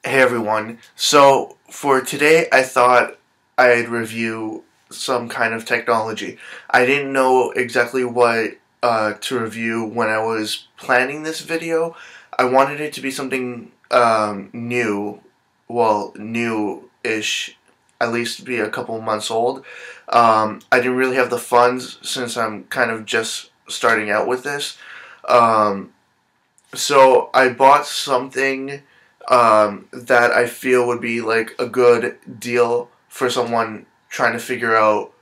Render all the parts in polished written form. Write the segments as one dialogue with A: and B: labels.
A: Hey everyone. So for today, I thought I'd review some kind of technology. I didn't know exactly what to review when I was planning this video. I wanted it to be something new, well, new-ish, at least be a couple months old. I didn't really have the funds since I'm kind of just starting out with this. Um, so I bought something that I feel would be like a good deal for someone trying to figure out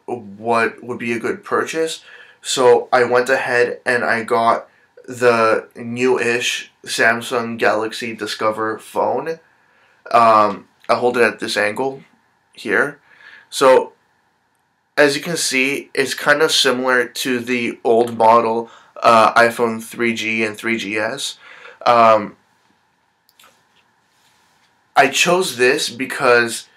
A: what would be a good purchase. So I went ahead and I got the new-ish Samsung Galaxy Discover phone. I hold it at this angle here. So as you can see, it's kind of similar to the old model iPhone 3G and 3GS. Um, I chose this because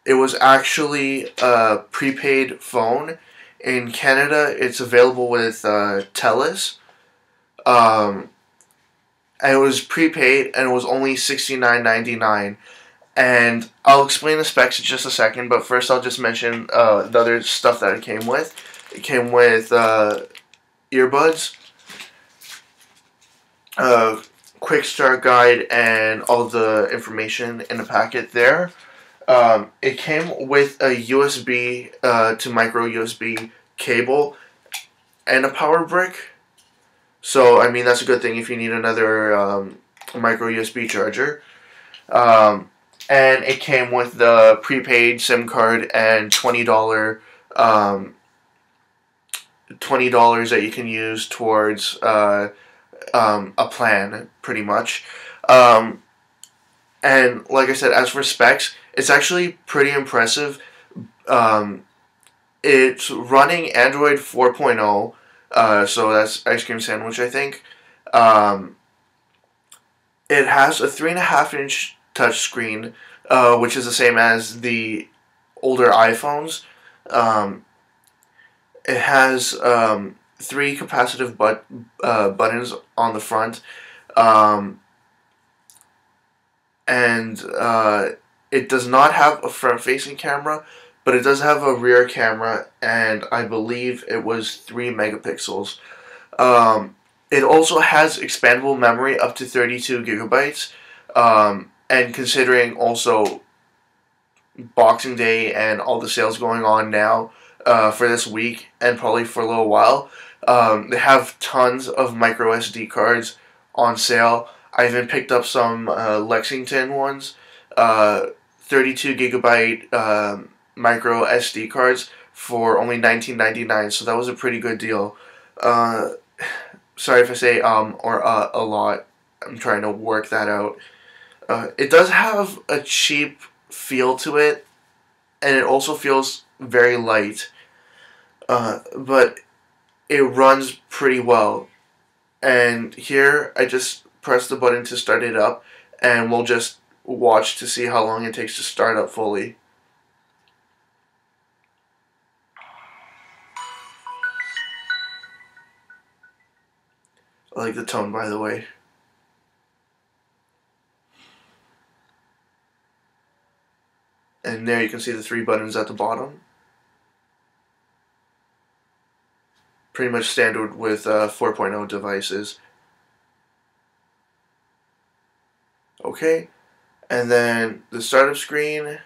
A: it was actually a prepaid phone. In Canada, it's available with TELUS. Um, and it was prepaid and it was only $69.99. And I'll explain the specs in just a second, but first I'll just mention the other stuff that it came with. It came with earbuds, uh, quick start guide, and all the information in the packet there. It came with a USB to micro USB cable and a power brick. So, I mean, that's a good thing if you need another micro USB charger. Um, and it came with the prepaid SIM card and um, $20 that you can use towards a plan, pretty much. Um, and like I said, as for specs, it's actually pretty impressive. Um, it's running Android 4.0, so that's Ice Cream Sandwich, I think. Um, it has a 3.5-inch touchscreen, which is the same as the older iPhones. Um, it has three capacitive buttons on the front. Um, and it does not have a front-facing camera, but it does have a rear camera, and I believe it was 3 megapixels. It also has expandable memory up to 32 gigabytes, and considering also Boxing Day and all the sales going on now for this week and probably for a little while, they have tons of micro SD cards on sale. I even picked up some Lexington ones, 32 gigabyte micro SD cards for only $19.99. So that was a pretty good deal. Uh, Sorry if I say or a lot. I'm trying to work that out. It does have a cheap feel to it, and it also feels very light. But it runs pretty well. And here I just press the button to start it up, and we'll just watch to see how long it takes to start up fully. I like the tone, by the way. And there you can see the 3 buttons at the bottom. Pretty much standard with 4.0 devices. Okay, and then the startup screen,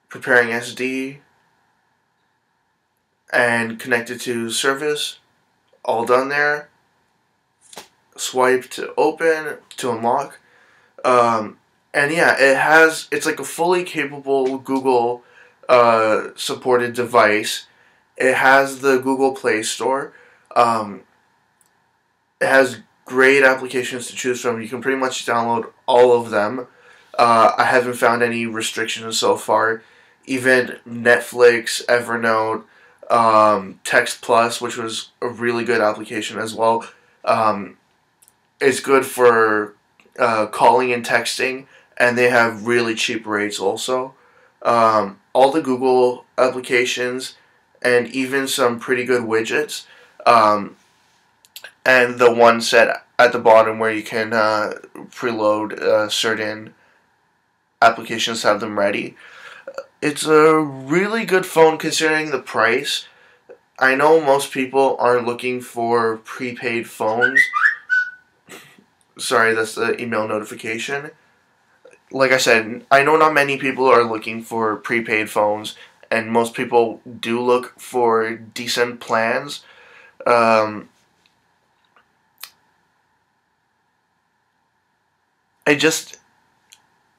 A: preparing SD, and connected to service, all done there. Swipe to open, to unlock. And yeah, it's like a fully capable Google supported device. It has the Google Play Store. Um, it has great applications to choose from. You can pretty much download all of them. I haven't found any restrictions so far. Even Netflix, Evernote, Text Plus, which was a really good application as well. Um, it's good for calling and texting, and they have really cheap rates also. All the Google applications, and even some pretty good widgets. Um, and the one set at the bottom where you can preload certain applications to have them ready. It's a really good phone considering the price. I know most people are looking for prepaid phones. Sorry, that's the email notification. Like I said, I know not many people are looking for prepaid phones, and most people do look for decent plans. Um, I just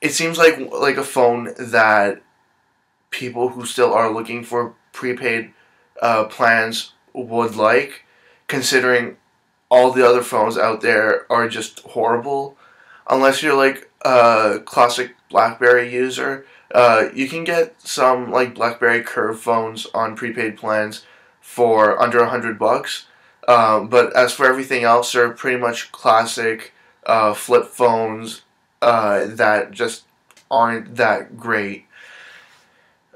A: it seems like a phone that people who still are looking for prepaid plans would like, considering all the other phones out there are just horrible. Unless you're like a classic BlackBerry user, you can get some like BlackBerry Curve phones on prepaid plans for under $100. But as for everything else, they're pretty much classic flip phones that just aren't that great.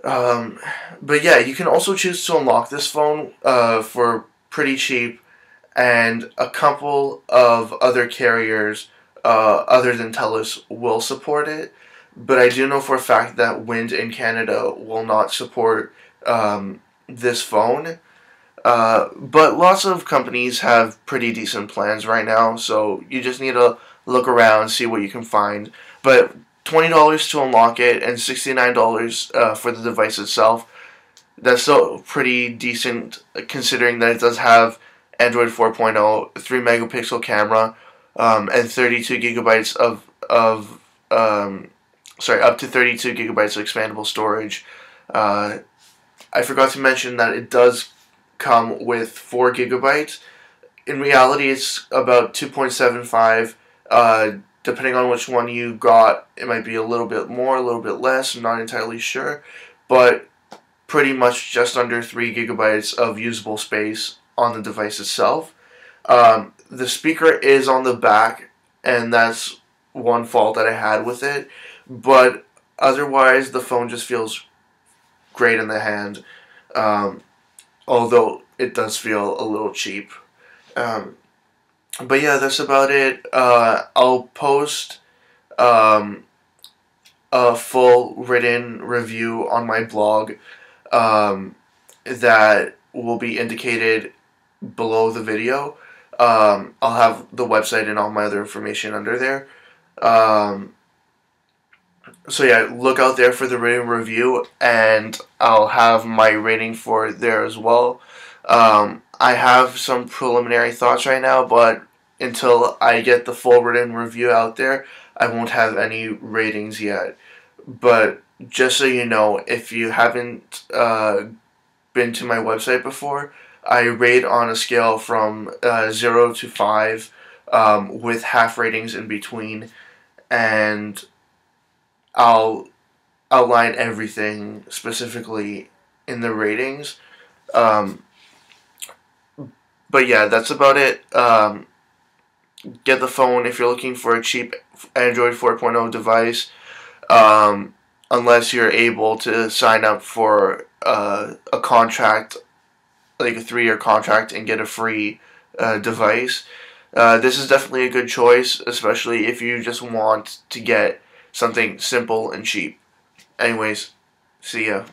A: Um, but yeah, you can also choose to unlock this phone for pretty cheap, and a couple of other carriers other than TELUS will support it. But I do know for a fact that Wind in Canada will not support this phone. But lots of companies have pretty decent plans right now, so you just need to look around, see what you can find. But $20 to unlock it and $69 for the device itself. That's still pretty decent considering that it does have Android 4.0, 3 megapixel camera, and 32 gigabytes up to 32 gigabytes of expandable storage. I forgot to mention that it does come with 4 gigabytes. In reality, it's about 2.75. Depending on which one you got, it might be a little bit more, a little bit less. I'm not entirely sure, but pretty much just under 3 gigabytes of usable space on the device itself. The speaker is on the back, and that's one fault that I had with it, but otherwise the phone just feels great in the hand, although it does feel a little cheap. Um, but yeah, that's about it. I'll post um, a full written review on my blog that will be indicated below the video. I'll have the website and all my other information under there. Um, so yeah, look out there for the written review, and I'll have my rating for it there as well. I have some preliminary thoughts right now, but until I get the full written review out there, I won't have any ratings yet. But just so you know, if you haven't been to my website before, I rate on a scale from 0 to 5 with half ratings in between, and I'll outline everything specifically in the ratings. Um, but yeah, that's about it. Get the phone if you're looking for a cheap Android 4.0 device, unless you're able to sign up for a contract, like a 3-year contract, and get a free device. This is definitely a good choice, especially if you just want to get something simple and cheap. Anyways, see ya.